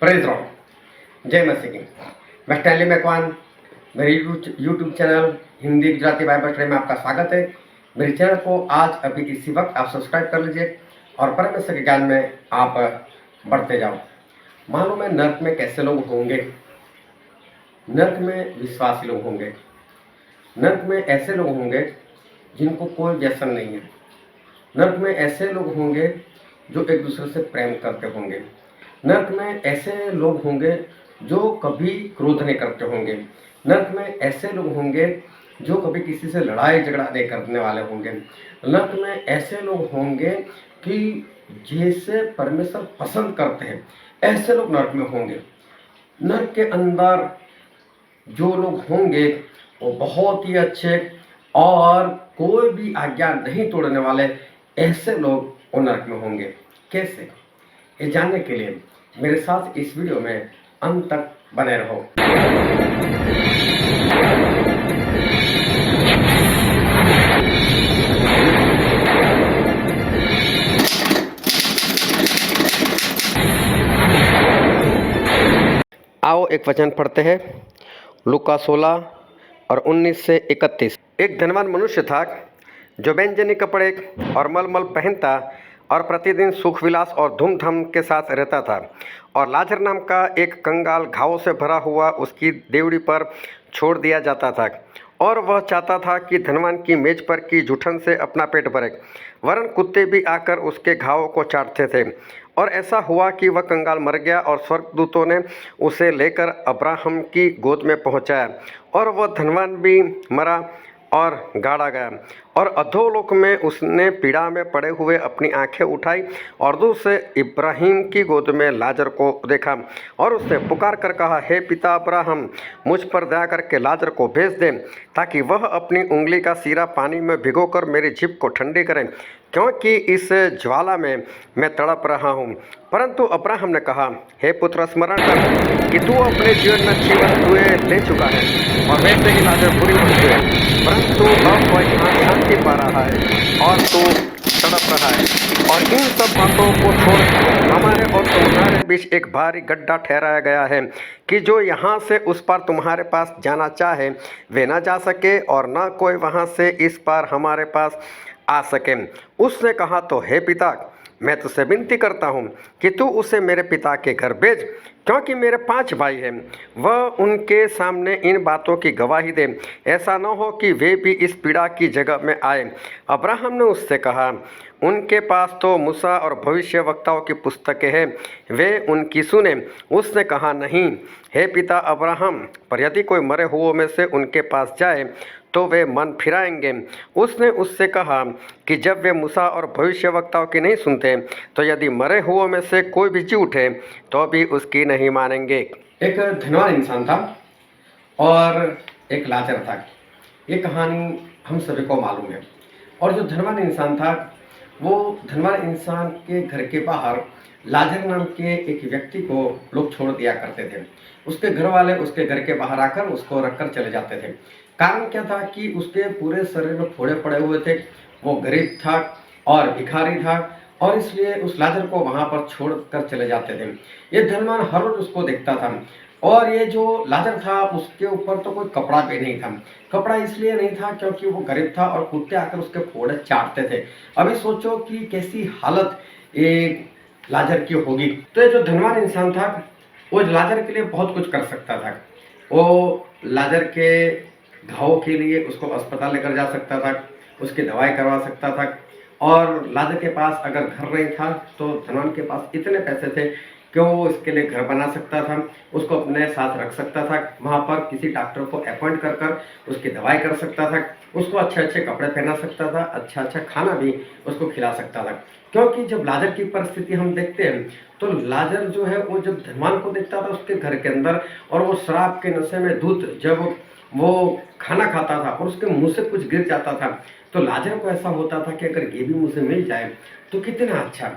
Praise rod जय मसीह की। मैं स्टैनली मैकवान, मेरे YouTube channel Hindi Gujarati Bible study में आपका स्वागत है। मेरे चैनल को आज अभी इसी वक्त आप सब्सक्राइब कर लीजिए और परमेश्वर के ज्ञान में आप बढ़ते जाओ। मालूम है नर्क में कैसे लोग होंगे? नर्क में विश्वासी लोग होंगे। नर्क में ऐसे लोग होंगे जिनको कोई व्यसन नहीं है। नर्क में ऐसे लोग होंगे जो एक दूसरे से प्रेम करते होंगे। नर्क में ऐसे लोग होंगे जो कभी क्रोध नहीं करते होंगे। नर्क में ऐसे लोग होंगे जो कभी किसी से लड़ाई झगड़ा नहीं करने वाले होंगे। नर्क में ऐसे लोग होंगे कि जैसे परमेश्वर पसंद करते हैं ऐसे लोग नर्क में होंगे। नर्क के अंदर जो लोग होंगे वो बहुत ही अच्छे और कोई भी आज्ञा नहीं तोड़ने वाले ऐसे लोग वो नर्क में होंगे। कैसे? ये जानने के लिए मेरे साथ इस वीडियो में अंत तक बने रहो। आओ एक वचन पढ़ते हैं, लूका 16 और 19 से 31। एक धनवान मनुष्य था जो बैंजनी कपड़े और मलमल पहनता और प्रतिदिन सुख विलास और धूमधाम के साथ रहता था। और लाजर नाम का एक कंगाल घावों से भरा हुआ उसकी देवड़ी पर छोड़ दिया जाता था। और वह चाहता था कि धनवान की मेज पर की जूठन से अपना पेट भरे, वरन कुत्ते भी आकर उसके घावों को चाटते थे। और ऐसा हुआ कि वह कंगाल मर गया और स्वर्गदूतों ने उसे लेकर अब्राहम की गोद में पहुंचाया। और वह धनवान भी मरा और गाड़ा गया। और अधोलोक में उसने पीड़ा में पड़े हुए अपनी आंखें उठाई और दूर से इब्राहिम की गोद में लाजर को देखा। और उसने पुकार कर कहा, हे पिता अब्राहम, मुझ पर दया करके लाजर को भेज दे, ताकि वह अपनी उंगली का सिरा पानी में भिगोकर मेरी जीभ को ठंडी करे, क्योंकि इस ज्वाला में मैं तड़प रहा हूँ। परंतु अब्राहम ने कहा, हे पुत्र, स्मरण कर कि तू अपने जीवन में अच्छी वस्तुएं ले चुका है और वैसे ही लाजर बुरी वस्तु है, परंतु अब वह यहाँ शांति पा रहा है और तू तड़प रहा है। और इन सब बातों को छोड़ हमारे और तुम्हारे बीच एक भारी गड्ढा ठहराया गया है कि जो यहाँ से उस पार तुम्हारे पास जाना चाहे वे न जा सके और न कोई वहाँ से इस पार हमारे पास आ सके। उसने कहा, तो हे पिता, मैं तुझसे विनती करता हूँ कि तू उसे मेरे पिता के घर भेज, क्योंकि मेरे 5 भाई हैं। वह उनके सामने इन बातों की गवाही दे, ऐसा न हो कि वे भी इस पीड़ा की जगह में आए। अब्राहम ने उससे कहा, उनके पास तो मूसा और भविष्यवक्ताओं की पुस्तकें हैं, वे उनकी सुने। उसने कहा, नहीं हे पिता अब्राहम, पर यदि कोई मरे हुओं में से उनके पास जाए तो वे मन फिराएंगे। उसने उससे कहा कि जब वे मूसा और भविष्यवक्ताओं की नहीं सुनते, तो यदि मरे हुओं में से कोई भी जी उठे तो भी उसकी नहीं मानेंगे। एक धनवान इंसान था और एक लाजर था। ये कहानी हम सभी को मालूम है। और जो धनवान इंसान था वो धनवान इंसान के घर के बाहर लाजर नाम के एक व्यक्ति को लोग छोड़ दिया करते थे। उसके घर वाले उसके घर के बाहर आकर उसको रखकर चले जाते थे। कारण क्या था कि उसके पूरे शरीर में फोड़े पड़े हुए थे, वो गरीब था और भिखारी था, और इसलिए उस लाजर को वहां पर छोड़ कर चले जाते थे। ये धनवान हर रोज उसको देखता था। और ये जो लाजर था उसके ऊपर तो कोई कपड़ा भी नहीं था। कपड़ा इसलिए नहीं था क्योंकि वो गरीब था और कुत्ते आकर उसके फोड़े चाटते थे। अभी सोचो कि कैसी हालत एक लाजर की होगी। तो ये जो धनवान इंसान था वो लाजर के लिए बहुत कुछ कर सकता था। वो लाजर के घावों के लिए उसको अस्पताल लेकर जा सकता था, उसकी दवाई करवा सकता था। और लाजर के पास अगर घर नहीं था तो धनवान के पास इतने पैसे थे कि वो इसके लिए घर बना सकता था, उसको अपने साथ रख सकता था, वहाँ पर किसी डॉक्टर को अपॉइंट कर कर उसकी दवाई कर सकता था, उसको अच्छे अच्छे कपड़े पहना सकता था, अच्छा अच्छा खाना भी उसको खिला सकता था। क्योंकि जब लाजर की परिस्थिति हम देखते हैं तो लाजर जो है वो जब धनवान को देखता था उसके घर के अंदर, और वो शराब के नशे में धुत जब वो खाना खाता था और उसके मुंह से कुछ गिर जाता था तो लाजर को ऐसा होता था कि अगर ये भी मुझे मिल जाए तो कितना अच्छा,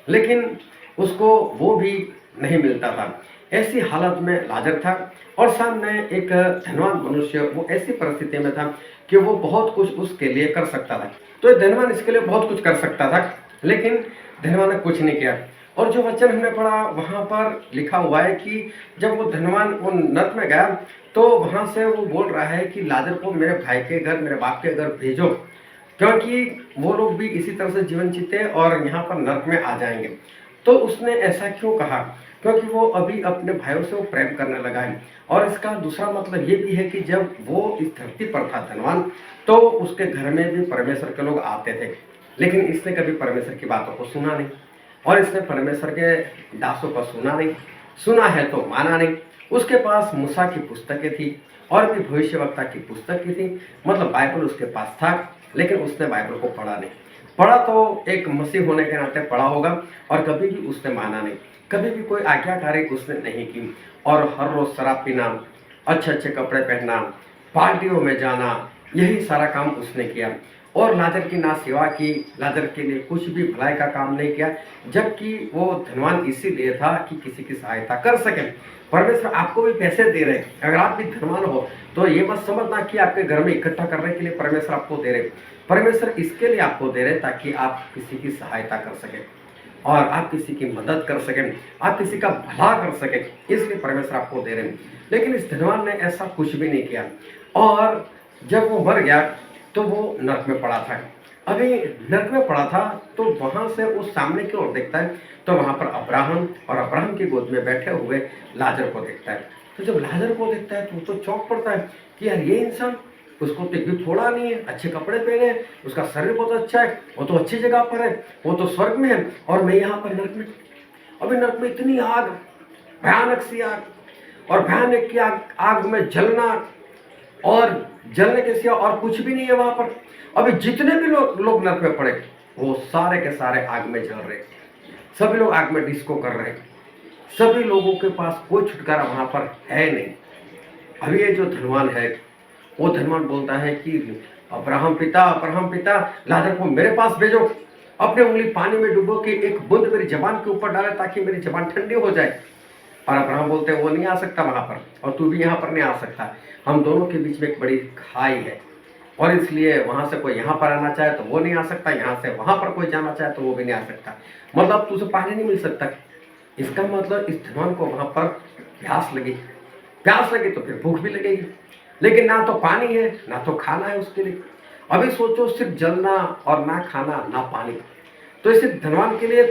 लेकिन उसको वो भी नहीं मिलता था। ऐसी हालत में लाजर था और सामने एक धनवान मनुष्य वो ऐसी परिस्थिति में था कि वो बहुत कुछ उसके लिए कर सकता था। तो धनवान इसके लिए बहुत कुछ कर सकता था, लेकिन धनवान ने कुछ नहीं किया। और जो वचन हमने पढ़ा वहाँ पर लिखा हुआ है कि जब वो धनवान वो नर्क में गया तो वहाँ से वो बोल रहा है कि लाजर को मेरे भाई के घर, मेरे बाप के घर भेजो, क्योंकि वो लोग भी इसी तरह से जीवन जीते और यहाँ पर नर्क में आ जाएंगे। तो उसने ऐसा क्यों कहा? क्योंकि वो अभी अपने भाइयों से वो प्रेम करने लगा है। और इसका दूसरा मतलब ये भी है कि जब वो इस धरती पर था धनवान, तो उसके घर में भी परमेश्वर के लोग आते थे, लेकिन इसने कभी परमेश्वर की बातों को सुना नहीं और इसने परमेश्वर के दासों को सुना नहीं, सुना है तो माना नहीं। उसके पास मूसा की पुस्तकें थी और भी भविष्यवक्ता की पुस्तक की थी, मतलब बाइबल उसके पास था, लेकिन उसने बाइबल को पढ़ा नहीं। पढ़ा तो एक मसीह होने के नाते पढ़ा होगा और कभी भी उसने माना नहीं, कभी भी कोई आज्ञाकारी उसने नहीं की। और हर रोज शराब पीना, अच्छे अच्छे कपड़े पहनना, पार्टियों में जाना, यही सारा काम उसने किया और लाजर की ना सेवा की, लाजर के लिए कुछ भी भलाई का काम नहीं किया, जबकि वो धनवान इसीलिए था कि किसी की सहायता कर सके। परमेश्वर आपको भी पैसे दे रहे हैं, अगर आप भी धनवान हो तो ये मत समझना कि आपके घर में इकट्ठा करने के लिए परमेश्वर आपको दे रहे। परमेश्वर इसके लिए आपको दे रहे ताकि आप किसी की सहायता कर सकें और आप किसी की मदद कर सकें, आप किसी का भला कर सकें, इसलिए परमेश्वर आपको दे रहे हैं। लेकिन इस धनवान ने ऐसा कुछ भी नहीं किया और जब वो मर गया तो वो नरक में पड़ा था। अभी नरक में पड़ा था तो वहां से उस सामने की ओर देखता है तो वहां पर अब्राहम और अब्राहम की गोद में बैठे हुए लाजर को देखता है। तो जब लाजर को देखता है तो वो तो चौंक पड़ता है कि यार ये इंसान, उसको तो भी थोड़ा नहीं है, अच्छे कपड़े पहने हैं, उसका शरीर बहुत अच्छा है, वो तो अच्छी जगह पर है, वो तो स्वर्ग में है और मैं यहाँ पर नरक में। अभी नरक में इतनी आग, भयानक सी आग, और भयानक की आग में जलना और जलने के सिवा और कुछ भी नहीं है वहां पर। अभी जितने भी लोग नरक में पड़े वो सारे के सारे आग में जल रहे, सभी लोग आग में डिस्को कर रहे, सभी लोगों के पास कोई छुटकारा वहां पर है नहीं। अभी ये जो धनवान है वो धनवान बोलता है कि अब्राहम पिता, लाजर को मेरे पास भेजो, अपनी उंगली पानी में डुबो के एक बूंद मेरी जबान के ऊपर डाले ताकि मेरी जबान ठंडी हो जाए। और अब्राहम बोलते हैं वो नहीं आ सकता वहां पर और तू भी यहाँ पर नहीं आ सकता, हम दोनों के बीच में एक बड़ी खाई है और इसलिए वहां से कोई यहाँ पर आना चाहे तो वो नहीं आ सकता, यहाँ से वहां पर कोई जाना चाहे तो वो भी नहीं आ सकता, मतलब तुझे पानी नहीं मिल सकता। इसका मतलब इस धनवान को वहां पर प्यास लगी तो फिर भूख भी लगेगी, लेकिन ना तो पानी है ना तो खाना है उसके लिए। अभी सोचो सिर्फ जलना और ना खाना ना पानी, तो इस धनवान के लिए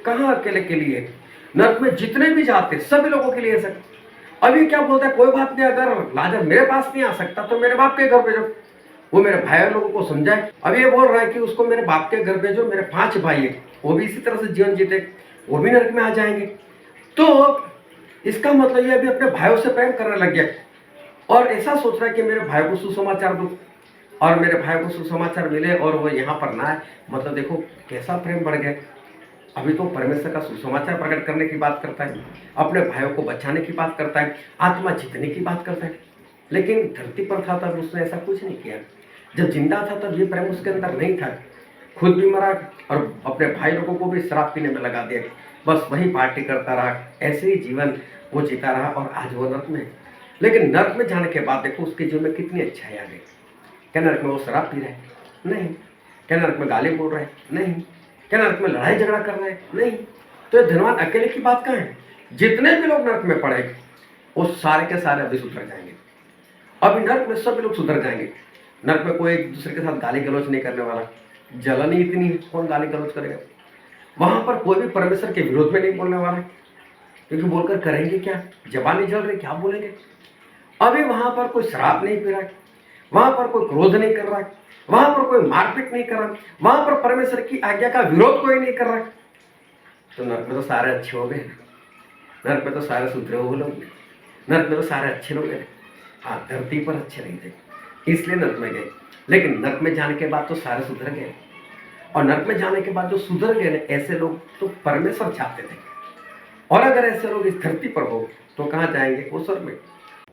कहाँ अकेले के लिए, नरक में जितने भी जाते सभी लोगों के लिए सर। अभी क्या बोलता है, कोई बात नहीं, अगर लाजर मेरे पास नहीं आ सकता तो मेरे बाप के घर भेजो, वो मेरे भाई लोगों को समझाए। अब ये बोल रहा है कि उसको मेरे बाप के घर भेजो, मेरे 5 भाई है वो भी इसी तरह से जीवन जीते, वो भी नरक में आ जाएंगे। तो इसका मतलब ये अभी अपने भाइयों से प्रेम करने लग गया और ऐसा सोच रहा है कि मेरे भाई को सुसमाचार दूं और मेरे भाई को सुसमाचार मिले और वो यहाँ पर ना आए। मतलब देखो कैसा प्रेम बढ़ गया। अभी तो परमेश्वर का सुसमाचार प्रकट करने की बात करता है, अपने भाइयों को बचाने की बात करता है, आत्मा जीतने की बात करता है, लेकिन धरती पर था तब उसने ऐसा कुछ नहीं किया। जब जिंदा था तब ये प्रेम उसके अंदर नहीं था, खुद भी मरा और अपने भाई लोगों को भी शराब पीने में लगा दिया, बस वही पार्टी करता रहा, ऐसे ही जीवन वो जीता रहा और आज वो नर्क में। लेकिन नर्क में जाने के बाद देखो उसके जीवन में कितनी अच्छाई आ गई। क्या नर्क में वो शराब पी रहा है? नहीं। क्या नर्क में गाली बोल रहा है? नहीं। क्या नर्क में लड़ाई झगड़ा कर रहे हैं? नहीं। तो ये धनवान अकेले की बात कहाँ है? जितने भी लोग नर्क में पड़े वो सारे के सारे अभी सुधर जाएंगे। अभी नर्क में सभी लोग सुधर जाएंगे। नर्क में कोई एक दूसरे के साथ गाली गलौज नहीं करने वाला, जलन ही इतनी है, कौन गाली गलौज करेगा? वहां पर कोई भी परमेश्वर के विरोध में नहीं बोलने वाला, क्योंकि बोलकर करेंगे क्या, जबान नहीं जल रही, क्या बोलेंगे। अभी वहां पर कोई शराब नहीं पी रहा है, वहां पर कोई क्रोध नहीं कर रहा है, वहां पर कोई मारपीट नहीं कर रहा, वहां पर परमेश्वर की आज्ञा का विरोध कोई नहीं कर रहा। तो नर्क में तो सारे अच्छे हो गए, नर्क में तो सारे सुधरे हुए लोग, नर्क में तो सारे अच्छे लोग हैं। हाँ, धरती पर अच्छे नहीं थे इसलिए नर्क में गए, लेकिन नर्क में जाने के बाद तो सारे सुधर गए। और नर्क में जाने के बाद जो सुधर गए ऐसे लोग तो परमेश्वर चाहते थे, और अगर ऐसे लोग इस धरती पर हो तो कहाँ जाएंगे? वो स्वर्ग में।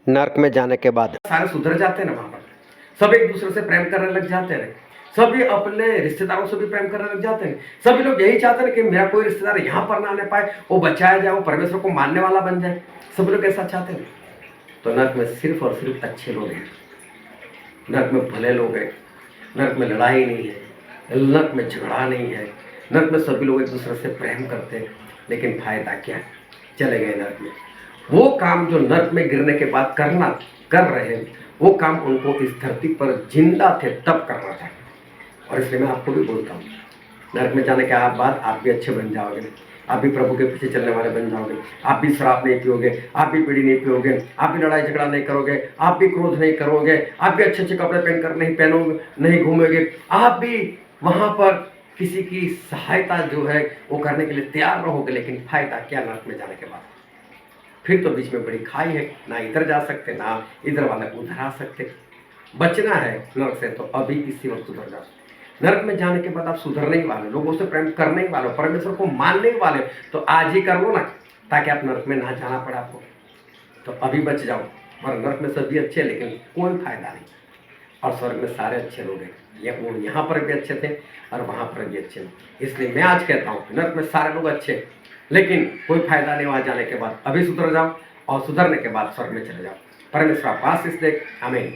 नर्क में जाने के बाद सारे सुधर जाते हैं ना, वहां पर सब एक दूसरे से प्रेम करने लग जाते हैं, सभी अपने रिश्तेदारों से भी प्रेम करने लग जाते हैं। सभी लोग यही चाहते हैं कि मेरा कोई रिश्तेदार यहाँ पर ना आने पाए, वो बचाया जाए, वो परमेश्वर को मानने वाला बन जाए। सब लोग ऐसा चाहते हैं। तो नर्क में सिर्फ और सिर्फ अच्छे लोग हैं, नर्क में भले लोग हैं, नर्क में लड़ाई नहीं है, नर्क में झगड़ा नहीं है, नर्क में सभी लोग एक दूसरे से प्रेम करते हैं, लेकिन फायदा क्या, चले गए नर्क में। वो काम जो नर्क में गिरने के बाद कर रहे हैं, वो काम उनको इस धरती पर जिंदा थे तब करना था। और इसलिए मैं आपको भी बोलता हूँ, नरक में जाने के बाद आप भी अच्छे बन जाओगे, आप भी प्रभु के पीछे चलने वाले बन जाओगे, आप भी शराब नहीं पियोगे, आप भी बीड़ी नहीं पियोगे, आप भी लड़ाई झगड़ा नहीं करोगे, आप भी क्रोध नहीं करोगे, आप भी अच्छे अच्छे कपड़े पहनकर नहीं घूमोगे, आप भी वहाँ पर किसी की सहायता जो है वो करने के लिए तैयार रहोगे। लेकिन फायदा क्या नरक में जाने के बाद? फिर तो बीच में बड़ी खाई है, ना इधर जा सकते ना इधर वाले उधर आ सकते। बचना है नरक से तो अभी इसी वक्त उधर जाओ। नरक में जाने के बाद आप सुधरने ही वाले, लोगों से प्रेम करने ही वाले, परमेश्वर को मानने ही वाले, तो आज ही कर लो ना, ताकि आप नरक में ना जाना पड़े आपको। तो अभी बच जाओ, और नरक में सभी अच्छे लेकिन कोई फायदा नहीं, और स्वर्ग में सारे अच्छे लोग हैं। वो यहाँ पर भी अच्छे थे और वहाँ पर भी अच्छे थे। इसलिए मैं आज कहता हूँ नरक में सारे लोग अच्छे, लेकिन कोई फायदा नहीं वहाँ जाने के बाद। अभी सुधर जाओ और सुधरने के बाद स्वर्ग में चले जाओ। परमेश्वर आपको आशीष दे। आमीन।